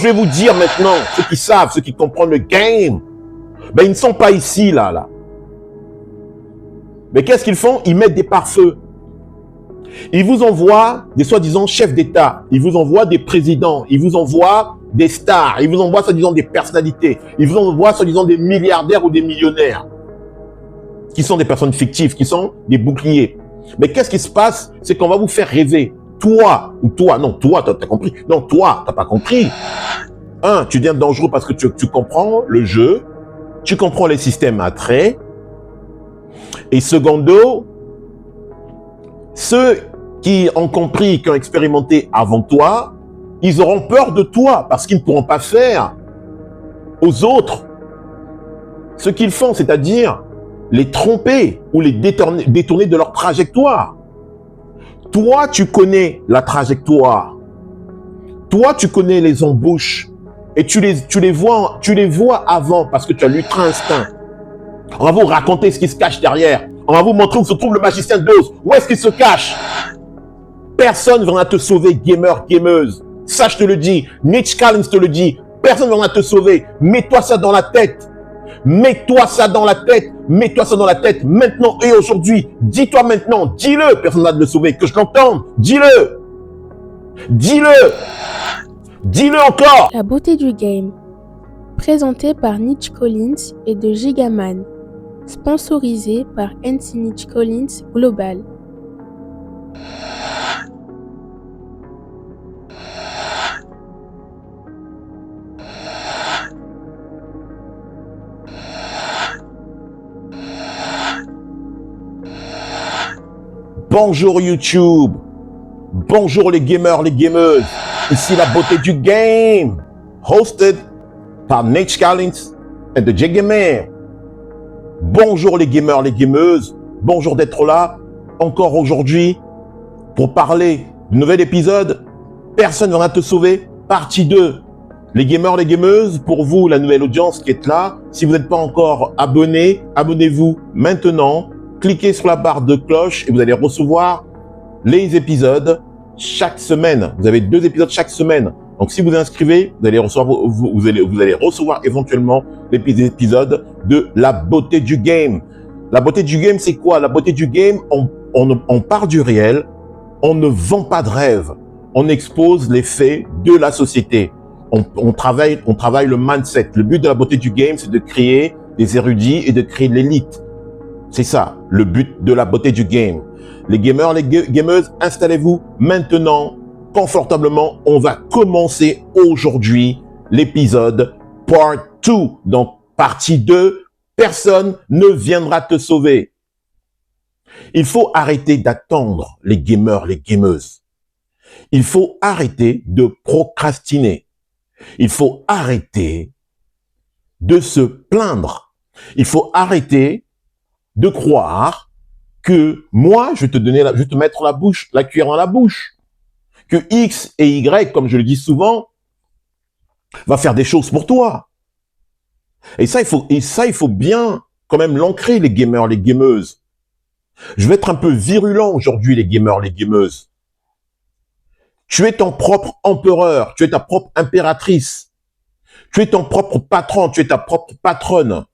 vais vous dire maintenant, ceux qui savent, ceux qui comprennent le game, ben ils ne sont pas ici, là. Mais qu'est-ce qu'ils font? Ils mettent des pare-feux. Ils vous envoient des soi-disant chefs d'État. Ils vous envoient des présidents. Ils vous envoient des stars. Ils vous envoient soi-disant des personnalités. Ils vous envoient soi-disant des milliardaires ou des millionnaires. Qui sont des personnes fictives, qui sont des boucliers. Mais qu'est-ce qui se passe? C'est qu'on va vous faire rêver. Toi, t'as compris. Non, toi, t'as pas compris. Tu deviens dangereux parce que tu comprends le jeu. Tu comprends les systèmes à traits. Et secondo, ceux qui ont compris, qui ont expérimenté avant toi, ils auront peur de toi parce qu'ils ne pourront pas faire aux autres ce qu'ils font, c'est-à-dire les tromper ou les détourner de leur trajectoire. Toi, tu connais la trajectoire. Toi, tu connais les embûches et tu les vois avant parce que tu as l'ultra-instinct. On va vous raconter ce qui se cache derrière. On va vous montrer où se trouve le magicien d'Oz. Où est-ce qu'il se cache? Personne ne viendra te sauver, gamer, gameuse. Ça, je te le dis. Niche Collins te le dit. Personne ne viendra te sauver. Mets-toi ça dans la tête. Mets-toi ça dans la tête. Mets-toi ça dans la tête maintenant et aujourd'hui. Dis-toi maintenant. Dis-le. Personne ne va te le sauver. Que je l'entende. Dis-le. Dis-le. Dis-le encore. La beauté du game. Présenté par Niche Collins et de Gigaman. Sponsorisé par NC Niche Collins Global. Bonjour YouTube. Bonjour les gamers, les gameuses. Ici la beauté du game. Hosted par Niche Collins et de Gigaman. Bonjour les gamers, les gameuses. Bonjour d'être là encore aujourd'hui pour parler du nouvel épisode. Personne ne va te sauver. Partie 2. Les gamers, les gameuses, pour vous, la nouvelle audience qui est là. Si vous n'êtes pas encore abonné, abonnez-vous maintenant. Cliquez sur la barre de cloche et vous allez recevoir les épisodes chaque semaine. Vous avez 2 épisodes chaque semaine. Donc, si vous vous inscrivez, vous allez recevoir éventuellement l'épisode de la beauté du game. La beauté du game, c'est quoi? La beauté du game, on part du réel, on ne vend pas de rêve, on expose les faits de la société. On travaille le mindset. Le but de la beauté du game, c'est de créer des érudits et de créer de l'élite. C'est ça, le but de la beauté du game. Les gamers, les gameuses, installez-vous maintenant, confortablement. On va commencer aujourd'hui l'épisode part 2. Donc, partie 2, personne ne viendra te sauver. Il faut arrêter d'attendre les gamers, les gameuses. Il faut arrêter de procrastiner. Il faut arrêter de se plaindre. Il faut arrêter de croire que moi, je vais te mettre la cuillère dans la bouche. Que X et Y, comme je le dis souvent, va faire des choses pour toi. Et ça, il faut bien quand même l'ancrer, les gamers, les gameuses. Je vais être un peu virulent aujourd'hui, les gamers, les gameuses. Tu es ton propre empereur, tu es ta propre impératrice. Tu es ton propre patron, tu es ta propre patronne.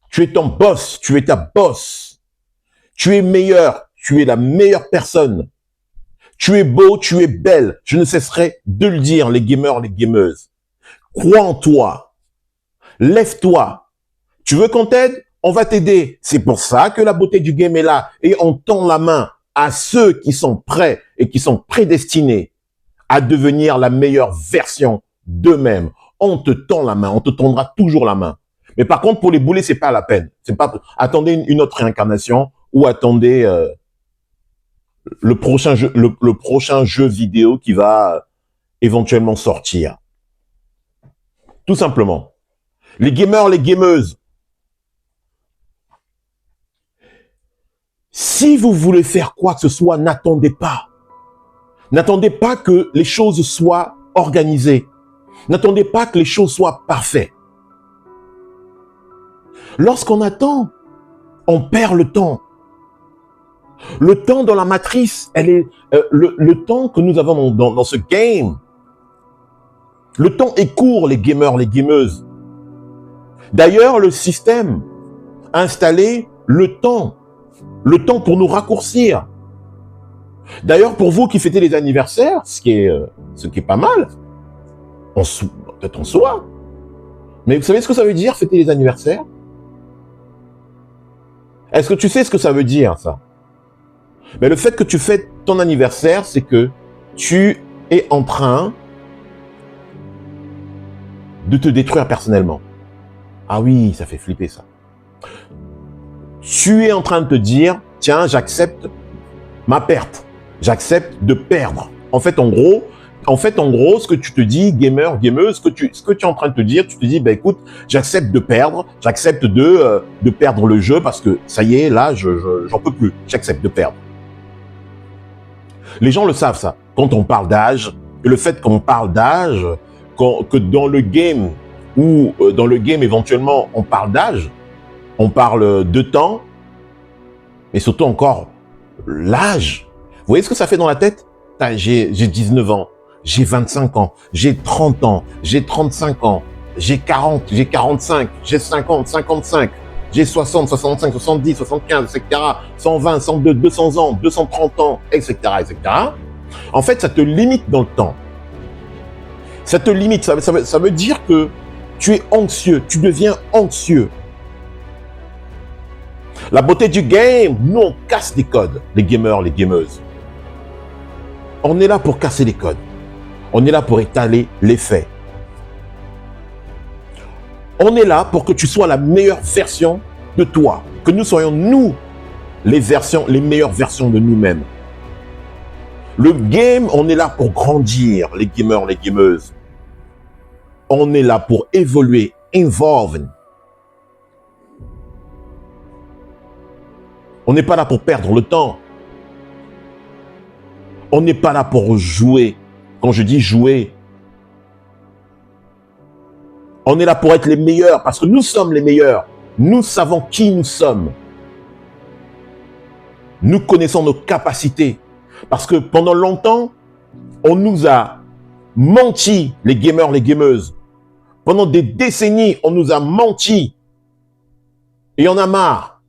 Tu es ton boss, tu es ta boss. Tu es meilleur, tu es la meilleure personne. Tu es beau, tu es belle. Je ne cesserai de le dire, les gamers, les gameuses. Crois en toi. Lève-toi. Tu veux qu'on t'aide? On va t'aider. C'est pour ça que la beauté du game est là. Et on tend la main à ceux qui sont prêts et qui sont prédestinés à devenir la meilleure version d'eux-mêmes. On te tend la main. On te tendra toujours la main. Mais par contre, pour les boulets, c'est pas la peine. Attendez une autre réincarnation ou attendez le prochain jeu vidéo qui va éventuellement sortir. Tout simplement. Les gamers, les gameuses. Si vous voulez faire quoi que ce soit, n'attendez pas. N'attendez pas que les choses soient organisées. N'attendez pas que les choses soient parfaites. Lorsqu'on attend, on perd le temps. Le temps dans la matrice, le temps que nous avons dans ce game, Le temps est court, les gamers, les gameuses. D'ailleurs, le système a installé le temps pour nous raccourcir. D'ailleurs, pour vous qui fêtez les anniversaires, ce qui est pas mal, peut-être en soi, mais vous savez ce que ça veut dire, fêter les anniversaires? Est-ce que tu sais ce que ça veut dire, ça? Mais le fait que tu fêtes ton anniversaire, c'est que tu es en train de te détruire personnellement. Ah oui, ça fait flipper, ça. Tu es en train de te dire, tiens, j'accepte ma perte. J'accepte de perdre. En fait, en gros, ce que tu te dis, gamer, gameuse, ce que tu es en train de te dire, tu te dis, bah écoute, j'accepte de perdre, j'accepte de perdre le jeu parce que ça y est, là, j'en peux plus. J'accepte de perdre. Les gens le savent, ça. Quand on parle d'âge, et le fait qu'on parle d'âge, que dans le game, ou dans le game éventuellement, on parle d'âge, on parle de temps, mais surtout encore l'âge. Vous voyez ce que ça fait dans la tête? J'ai 19 ans, j'ai 25 ans, j'ai 30 ans, j'ai 35 ans, j'ai 40, j'ai 45, j'ai 50, 55, j'ai 60, 65, 70, 75, etc., 120, 102, 200 ans, 230 ans, etc., etc. En fait, ça te limite dans le temps. Ça te limite, ça veut dire que tu es anxieux, tu deviens anxieux. La beauté du game, nous on casse des codes, les gamers, les gameuses. On est là pour casser les codes. On est là pour étaler les faits. On est là pour que tu sois la meilleure version de toi. Que nous soyons, nous, les meilleures versions de nous-mêmes. Le game, on est là pour grandir, les gamers, les gameuses. On est là pour évoluer, evolve. On n'est pas là pour perdre le temps. On n'est pas là pour jouer. Quand je dis jouer, on est là pour être les meilleurs parce que nous sommes les meilleurs. Nous savons qui nous sommes. Nous connaissons nos capacités. Parce que pendant longtemps, on nous a menti, les gamers, les gameuses. Pendant des décennies, on nous a menti. Et il y en a marre.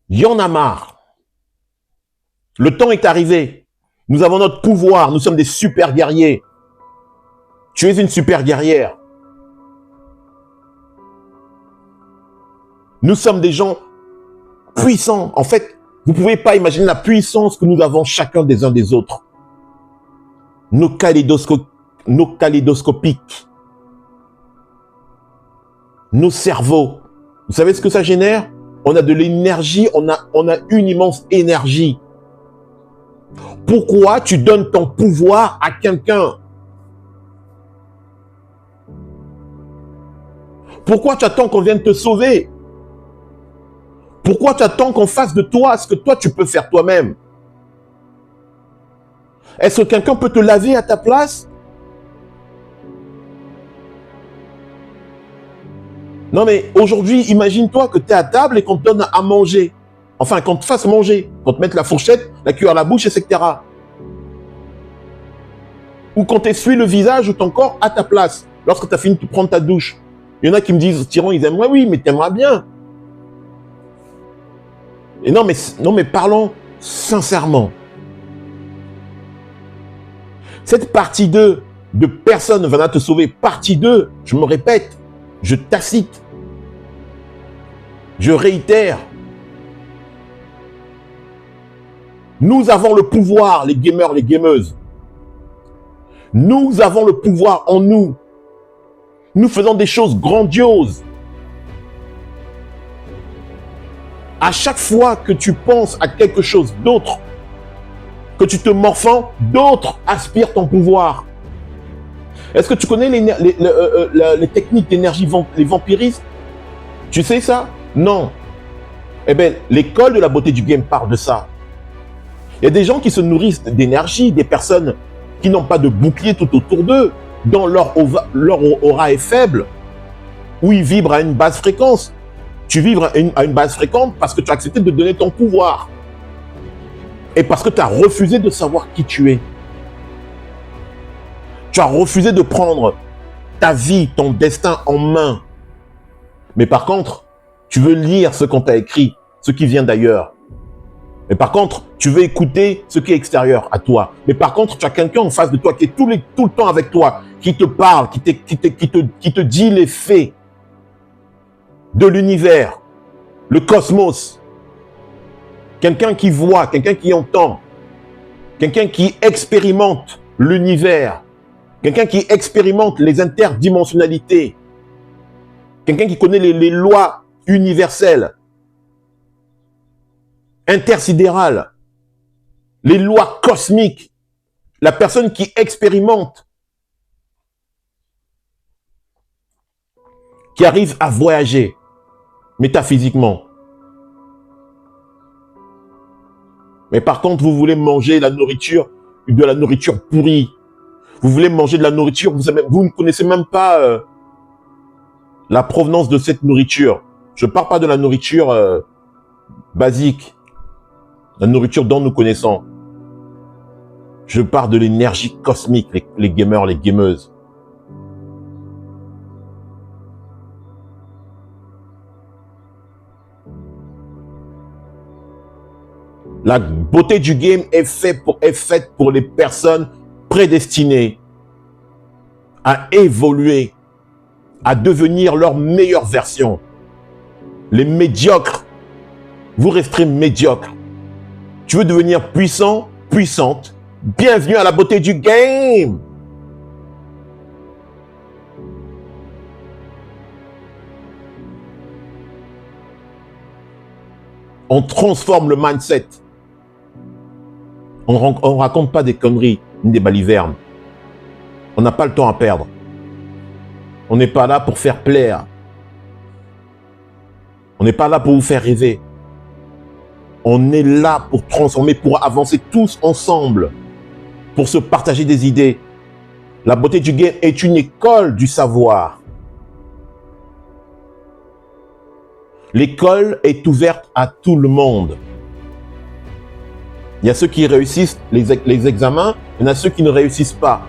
Il y en a marre. Le temps est arrivé. Nous avons notre pouvoir. Nous sommes des super guerriers. Tu es une super guerrière. Nous sommes des gens puissants. En fait, vous ne pouvez pas imaginer la puissance que nous avons chacun des uns des autres. Nos kaléidoscopiques. Nos cerveaux. Vous savez ce que ça génère? On a de l'énergie, on a une immense énergie. Pourquoi tu donnes ton pouvoir à quelqu'un? Pourquoi tu attends qu'on vienne te sauver? Pourquoi tu attends qu'on fasse de toi ce que toi tu peux faire toi-même? Est-ce que quelqu'un peut te laver à ta place? Non mais aujourd'hui, imagine-toi que tu es à table et qu'on te donne à manger. Enfin, qu'on te fasse manger, qu'on te mette la fourchette, la cuillère à la bouche, etc. Ou qu'on t'essuie le visage ou ton corps à ta place, lorsque tu as fini de prendre ta douche. Il y en a qui me disent, Tyran, ils aimeraient, oui, mais t'aimerais bien. Et non, mais parlons sincèrement. Cette partie 2 de personne ne va te sauver, partie 2, je me répète, je tacite, je réitère. Nous avons le pouvoir, les gamers, les gameuses. Nous avons le pouvoir en nous. Nous faisons des choses grandioses. À chaque fois que tu penses à quelque chose d'autre, que tu te morfends, d'autres aspirent ton pouvoir. Est-ce que tu connais les techniques d'énergie, les vampiristes? Tu sais ça? Non. Eh bien, l'école de la beauté du game parle de ça. Il y a des gens qui se nourrissent d'énergie, des personnes qui n'ont pas de bouclier tout autour d'eux, dont leur aura est faible, où ils vibrent à une basse fréquence. Tu vibres à une basse fréquence parce que tu as accepté de donner ton pouvoir. Et parce que tu as refusé de savoir qui tu es. Tu as refusé de prendre ta vie, ton destin en main. Mais par contre, tu veux lire ce qu'on t'a écrit, ce qui vient d'ailleurs. Mais par contre, tu veux écouter ce qui est extérieur à toi. Mais par contre, tu as quelqu'un en face de toi qui est tout le temps avec toi, qui te parle, qui te dit les faits de l'univers, le cosmos. Quelqu'un qui voit, quelqu'un qui entend, quelqu'un qui expérimente l'univers, quelqu'un qui expérimente les interdimensionnalités, quelqu'un qui connaît les lois universelles, intersidérales, les lois cosmiques, la personne qui expérimente, qui arrive à voyager métaphysiquement. Mais par contre, vous voulez manger de la nourriture pourrie. Vous voulez manger de la nourriture, vous ne connaissez même pas la provenance de cette nourriture. Je ne parle pas de la nourriture basique, la nourriture dont nous connaissons. Je parle de l'énergie cosmique, les gamers, les gameuses. La beauté du game est faite pour les personnes prédestinées à évoluer, à devenir leur meilleure version. Les médiocres, vous resterez médiocres. Tu veux devenir puissant, puissante, bienvenue à la beauté du game. On transforme le mindset. On raconte pas des conneries, ni des balivernes. On n'a pas le temps à perdre. On n'est pas là pour faire plaire. On n'est pas là pour vous faire rêver. On est là pour transformer, pour avancer tous ensemble, pour se partager des idées. La beauté du game est une école du savoir. L'école est ouverte à tout le monde. Il y a ceux qui réussissent les examens, il y en a ceux qui ne réussissent pas.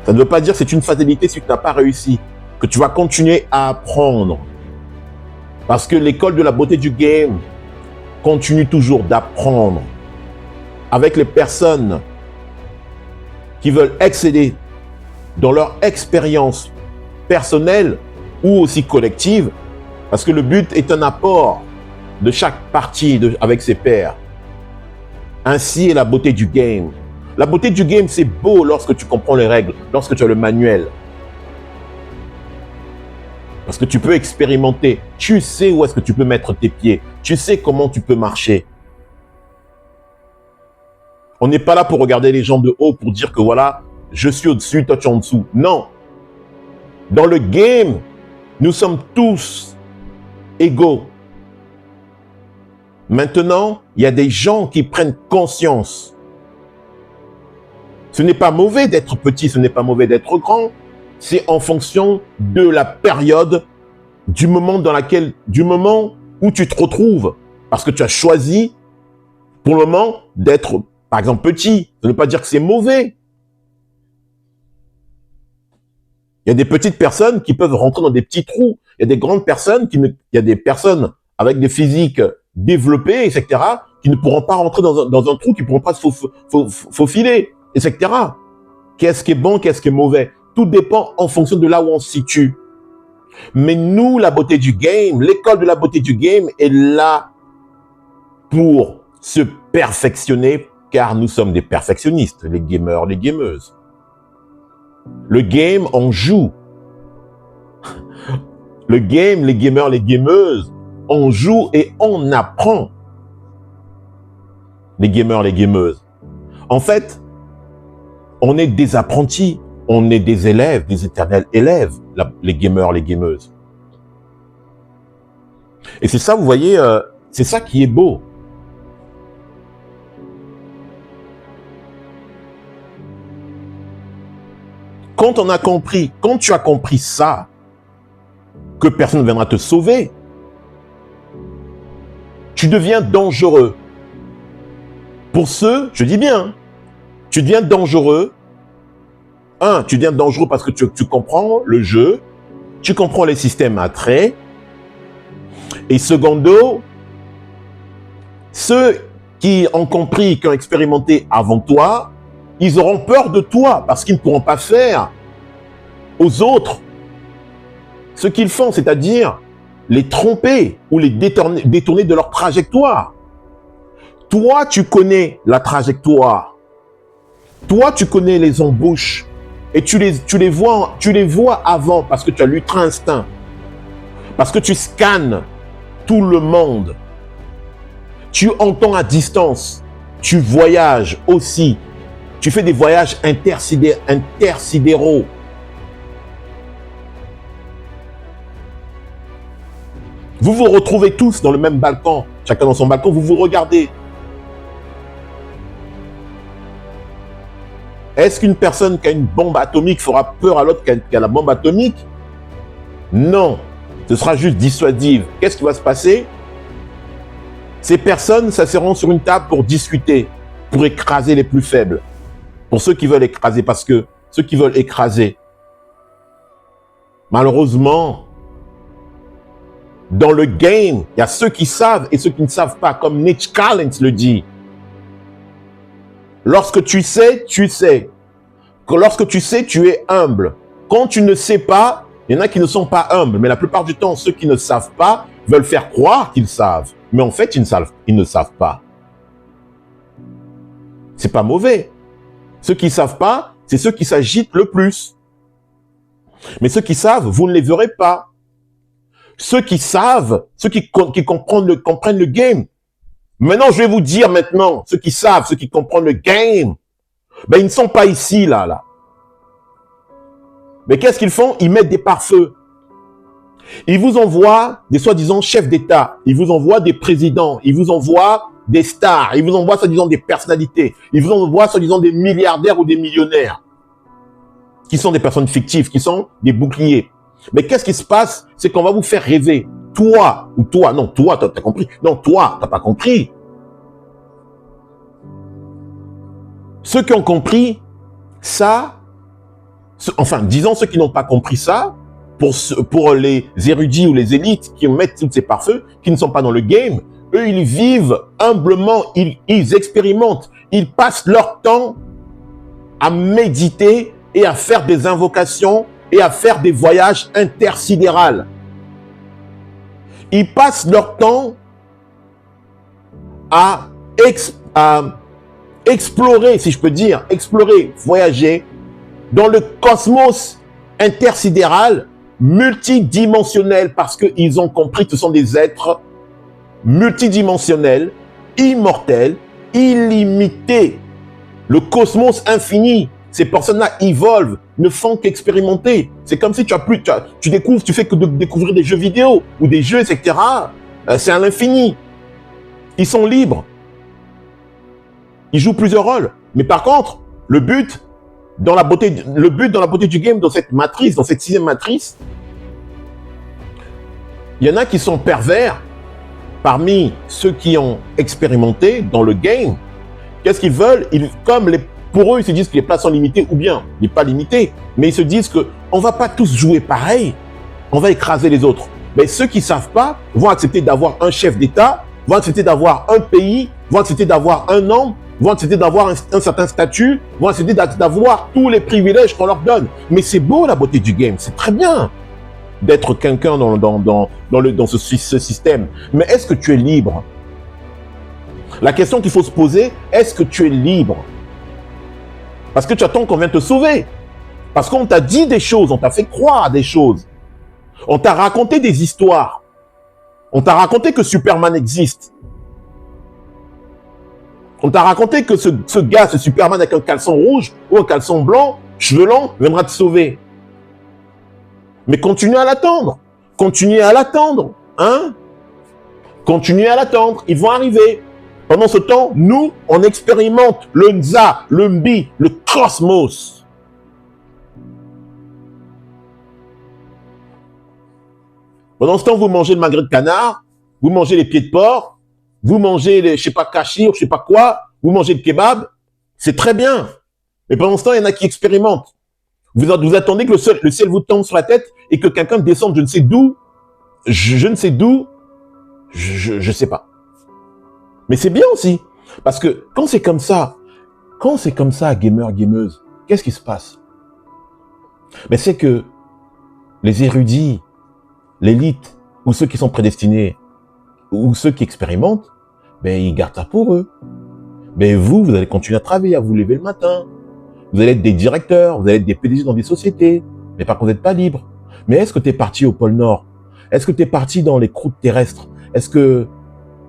Ça ne veut pas dire que c'est une fatalité si tu n'as pas réussi, que tu vas continuer à apprendre. Parce que l'école de la beauté du game continue toujours d'apprendre avec les personnes qui veulent exceller dans leur expérience personnelle ou aussi collective, parce que le but est un apport de chaque partie avec ses pairs. Ainsi est la beauté du game. La beauté du game, c'est beau lorsque tu comprends les règles, lorsque tu as le manuel. Parce que tu peux expérimenter. Tu sais où est-ce que tu peux mettre tes pieds. Tu sais comment tu peux marcher. On n'est pas là pour regarder les gens de haut pour dire que voilà, je suis au-dessus, toi tu es en dessous. Non. Dans le game, nous sommes tous égaux. Maintenant, il y a des gens qui prennent conscience. Ce n'est pas mauvais d'être petit, ce n'est pas mauvais d'être grand. C'est en fonction de la période, du moment où tu te retrouves. Parce que tu as choisi, pour le moment, d'être, par exemple, petit. Ça ne veut pas dire que c'est mauvais. Il y a des petites personnes qui peuvent rentrer dans des petits trous. Il y a des grandes personnes il y a des personnes avec des physiques développés, etc., qui ne pourront pas rentrer dans un trou, qui ne pourront pas se faufiler, etc. Qu'est-ce qui est bon, qu'est-ce qui est mauvais? Tout dépend en fonction de là où on se situe. Mais nous, la beauté du game, l'école de la beauté du game est là pour se perfectionner, car nous sommes des perfectionnistes, les gamers, les gameuses. Le game, on joue. Le game, les gamers, les gameuses, on joue et on apprend. Les gamers, les gameuses. En fait, on est des apprentis, on est des élèves, des éternels élèves, les gamers, les gameuses. Et c'est ça, vous voyez, c'est ça qui est beau. Quand tu as compris ça, que personne ne viendra te sauver, tu deviens dangereux. Pour ceux, je dis bien, tu deviens dangereux Un, tu deviens dangereux parce que tu comprends le jeu, tu comprends les systèmes à trait. Et secondo, ceux qui ont compris, qui ont expérimenté avant toi, ils auront peur de toi parce qu'ils ne pourront pas faire aux autres ce qu'ils font, c'est-à-dire les tromper ou les détourner de leur trajectoire. Toi, tu connais la trajectoire. Toi, tu connais les embûches. Et tu les vois avant parce que tu as l'ultra-instinct. Parce que tu scannes tout le monde. Tu entends à distance. Tu voyages aussi. Tu fais des voyages intersidéraux. Vous vous retrouvez tous dans le même balcon. Chacun dans son balcon, vous vous regardez. Est-ce qu'une personne qui a une bombe atomique fera peur à l'autre qui a la bombe atomique? Non. Ce sera juste dissuasif. Qu'est-ce qui va se passer? Ces personnes s'asseront sur une table pour discuter, pour écraser les plus faibles. Pour ceux qui veulent écraser, parce que ceux qui veulent écraser, malheureusement, dans le game, il y a ceux qui savent et ceux qui ne savent pas, comme Nick Collins le dit. Lorsque tu sais, tu sais. Lorsque tu sais, tu es humble. Quand tu ne sais pas, il y en a qui ne sont pas humbles, mais la plupart du temps, ceux qui ne savent pas veulent faire croire qu'ils savent. Mais en fait, ils ne savent pas. C'est pas mauvais. Ceux qui ne savent pas, c'est ceux qui s'agitent le plus. Mais ceux qui savent, vous ne les verrez pas. Ceux qui savent, ceux qui comprennent le game. Maintenant, je vais vous dire maintenant, ceux qui savent, ceux qui comprennent le game, ben ils ne sont pas ici, là. Mais qu'est-ce qu'ils font? Ils mettent des pare-feux. Ils vous envoient des soi-disant chefs d'État. Ils vous envoient des présidents. Ils vous envoient des stars. Ils vous envoient soi-disant des personnalités. Ils vous envoient soi-disant des milliardaires ou des millionnaires. Qui sont des personnes fictives, qui sont des boucliers. Mais qu'est-ce qui se passe? C'est qu'on va vous faire rêver. Toi, t'as compris. Non, toi, t'as pas compris. Ceux qui ont compris ça, enfin, disons ceux qui n'ont pas compris ça, pour les érudits ou les élites qui mettent tous ces pare-feux, qui ne sont pas dans le game, eux, ils vivent humblement, ils expérimentent, ils passent leur temps à méditer et à faire des invocations et à faire des voyages intersidéraux. Ils passent leur temps à explorer, si je peux dire, voyager dans le cosmos intersidéral, multidimensionnel, parce qu'ils ont compris que ce sont des êtres multidimensionnels, immortels, illimités. Le cosmos infini. Ces personnes-là évoluent, ne font qu'expérimenter. C'est comme si tu découvres, tu fais que de découvrir des jeux vidéo ou des jeux, etc. C'est à l'infini. Ils sont libres. Ils jouent plusieurs rôles. Mais par contre, le but dans la beauté du game, dans cette matrice, dans cette sixième matrice, il y en a qui sont pervers parmi ceux qui ont expérimenté dans le game. Qu'est-ce qu'ils veulent? Pour eux, ils se disent que les places sont limitées, ou bien, il n'est pas limité, mais ils se disent qu'on ne va pas tous jouer pareil, on va écraser les autres. Mais ceux qui ne savent pas vont accepter d'avoir un chef d'État, vont accepter d'avoir un pays, vont accepter d'avoir un nombre, vont accepter d'avoir un certain statut, vont accepter d'avoir tous les privilèges qu'on leur donne. Mais c'est beau la beauté du game, c'est très bien d'être quelqu'un dans ce système. Mais est-ce que tu es libre? La question qu'il faut se poser, est-ce que tu es libre? Parce que tu attends qu'on vienne te sauver. Parce qu'on t'a dit des choses, on t'a fait croire des choses. On t'a raconté des histoires. On t'a raconté que Superman existe. On t'a raconté que ce Superman avec un caleçon rouge ou un caleçon blanc, cheveux longs, viendra te sauver. Mais continue à l'attendre. Continuez à l'attendre. Hein? Continuez à l'attendre. Ils vont arriver. Pendant ce temps, nous, on expérimente le Nza, le Mbi, le cosmos. Pendant ce temps, vous mangez le magret de canard, vous mangez les pieds de porc, vous mangez les, je sais pas, kachir, je sais pas quoi, vous mangez le kebab. C'est très bien. Mais pendant ce temps, il y en a qui expérimentent. Vous attendez que le ciel vous tombe sur la tête et que quelqu'un descende je ne sais d'où, je ne sais d'où, je sais pas. Mais c'est bien aussi. Parce que quand c'est comme ça, gamer, gameuse, qu'est-ce qui se passe? Mais c'est que les érudits, l'élite, ou ceux qui sont prédestinés, ou ceux qui expérimentent, ben ils gardent ça pour eux. Mais vous allez continuer à travailler, à vous lever le matin. Vous allez être des directeurs, vous allez être des PDG dans des sociétés. Mais par contre, vous n'êtes pas libre. Mais est-ce que tu es parti au pôle Nord? Est-ce que tu es parti dans les croûtes terrestres? Est-ce que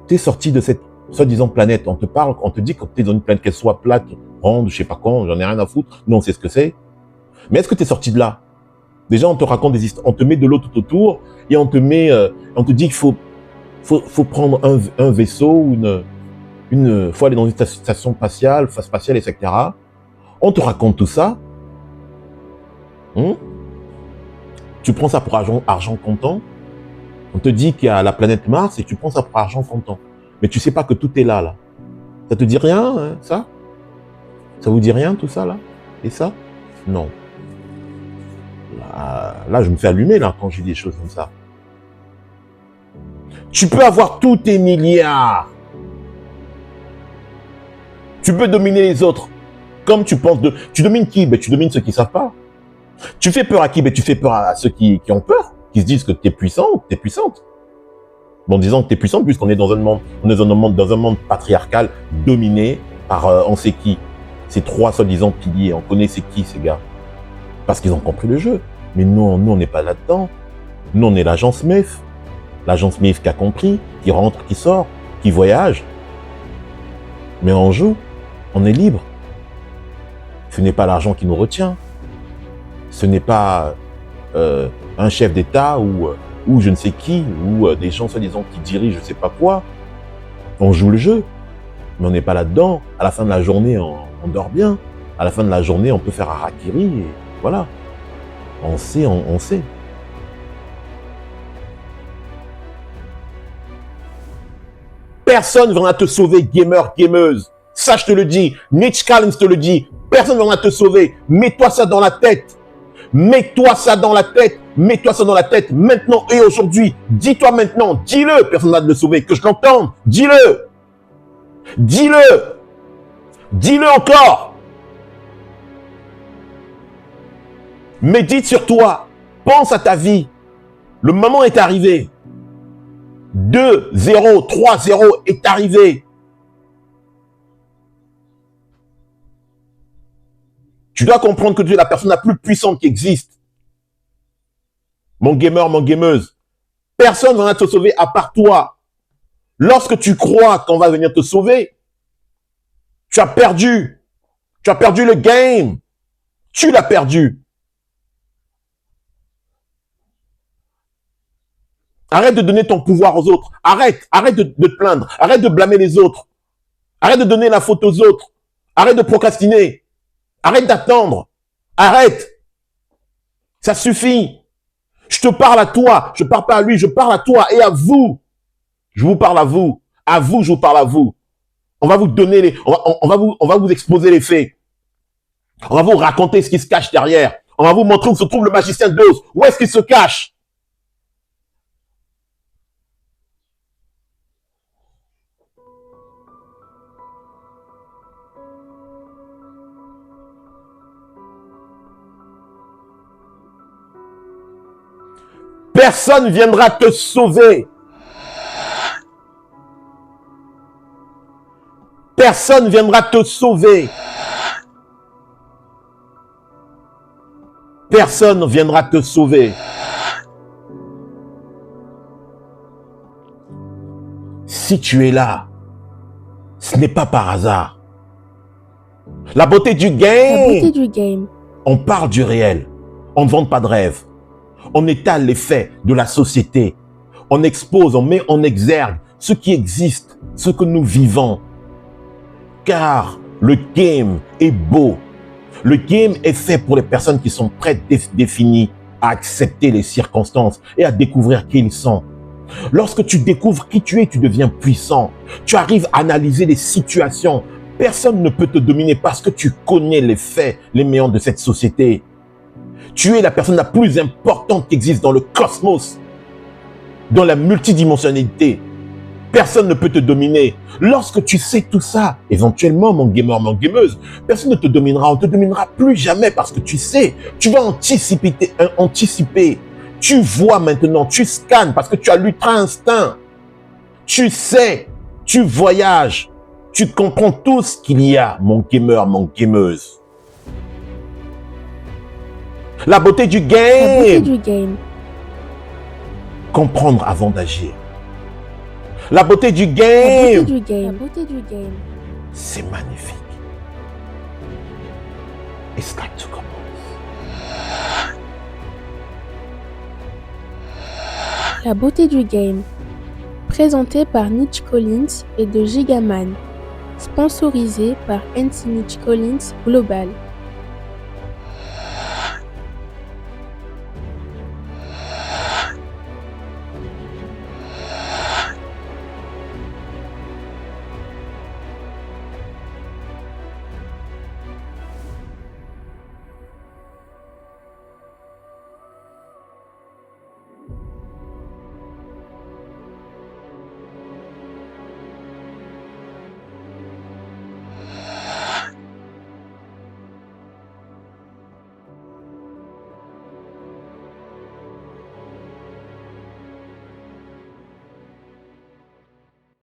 tu es sorti de cette soi-disant planète? On te parle, on te dit que tu es dans une planète, qu'elle soit plate, ronde, je sais pas quoi, j'en ai rien à foutre. Nous, on sait ce que c'est. Mais est-ce que tu es sorti de là? Déjà, on te raconte des histoires, on te met de l'eau tout autour et on te dit qu'il faut prendre un vaisseau ou faut aller dans une station spatiale, etc. On te raconte tout ça. Tu prends ça pour argent comptant. On te dit qu'il y a la planète Mars et tu prends ça pour argent comptant. Mais tu sais pas que tout est là. Ça te dit rien, hein, ça? Ça vous dit rien, tout ça, là? Et ça? Non. Là, je me fais allumer, là, quand j'ai des choses comme ça. Tu peux avoir tous tes milliards. Tu peux dominer les autres. Comme tu penses de... Tu domines qui? Ben, tu domines ceux qui ne savent pas. Tu fais peur à qui? Ben, tu fais peur à ceux qui ont peur, qui se disent que tu es puissant ou que tu es puissante. Bon, en disant que tu es puissante, puisqu'on est dans un monde patriarcal dominé par on sait qui. Ces trois soi-disant piliers. On connaît c'est qui ces gars. Parce qu'ils ont compris le jeu. Mais nous on n'est pas là-dedans. Nous, on est l'agent Smith. L'agent Smith qui a compris, qui rentre, qui sort, qui voyage. Mais on joue. On est libre. Ce n'est pas l'argent qui nous retient. Ce n'est pas un chef d'État ou je ne sais qui, ou des gens soi-disant qui dirigent je ne sais pas quoi. On joue le jeu, mais on n'est pas là-dedans. À la fin de la journée, on dort bien. À la fin de la journée, on peut faire harakiri et voilà. On sait. Personne ne viendra te sauver, gamer, gameuse. Ça, je te le dis. Niche Collins te le dit. Personne ne viendra te sauver. Mets-toi ça dans la tête. Mets-toi ça dans la tête. Mets-toi ça dans la tête maintenant et aujourd'hui. Dis-toi maintenant. Dis-le. Personne ne va te le sauver. Que je l'entende. Dis-le. Dis-le. Dis-le encore. Médite sur toi. Pense à ta vie. Le moment est arrivé. 2, 0, 3, 0 est arrivé. Tu dois comprendre que tu es la personne la plus puissante qui existe. Mon gamer, mon gameuse. Personne ne va te sauver à part toi. Lorsque tu crois qu'on va venir te sauver, tu as perdu. Tu as perdu le game. Tu l'as perdu. Arrête de donner ton pouvoir aux autres. Arrête de te plaindre. Arrête de blâmer les autres. Arrête de donner la faute aux autres. Arrête de procrastiner. Arrête d'attendre. Arrête. Ça suffit. Je te parle à toi. Je ne parle pas à lui. Je parle à toi et à vous. Je vous parle à vous. À vous, je vous parle à vous. On va vous donner on va vous exposer les faits. On va vous raconter ce qui se cache derrière. On va vous montrer où se trouve le magicien d'Oz. Où est-ce qu'il se cache? Personne ne viendra te sauver. Personne ne viendra te sauver. Personne ne viendra te sauver. Si tu es là, ce n'est pas par hasard. La beauté du game. La beauté du game. On parle du réel. On ne vante pas de rêve. On étale les faits de la société. On expose, on met en exergue ce qui existe, ce que nous vivons. Car le game est beau. Le game est fait pour les personnes qui sont prêtes, définies à accepter les circonstances et à découvrir qui ils sont. Lorsque tu découvres qui tu es, tu deviens puissant. Tu arrives à analyser les situations. Personne ne peut te dominer parce que tu connais les faits, les méandres de cette société. Tu es la personne la plus importante qui existe dans le cosmos, dans la multidimensionnalité. Personne ne peut te dominer. Lorsque tu sais tout ça, éventuellement, mon gamer, mon gameuse, personne ne te dominera. On ne te dominera plus jamais parce que tu sais. Tu vas anticiper. Tu vois maintenant, tu scannes parce que tu as l'ultra-instinct. Tu sais, tu voyages. Tu comprends tout ce qu'il y a, mon gamer, mon gameuse. La beauté du game. La beauté du game. Comprendre avant d'agir. La beauté du La game. beauté du game. La beauté du game. C'est magnifique. Et Skype tout commence. La beauté du game. Présenté par Niche Collins et de Gigaman. Sponsorisé par NC Niche Collins Global.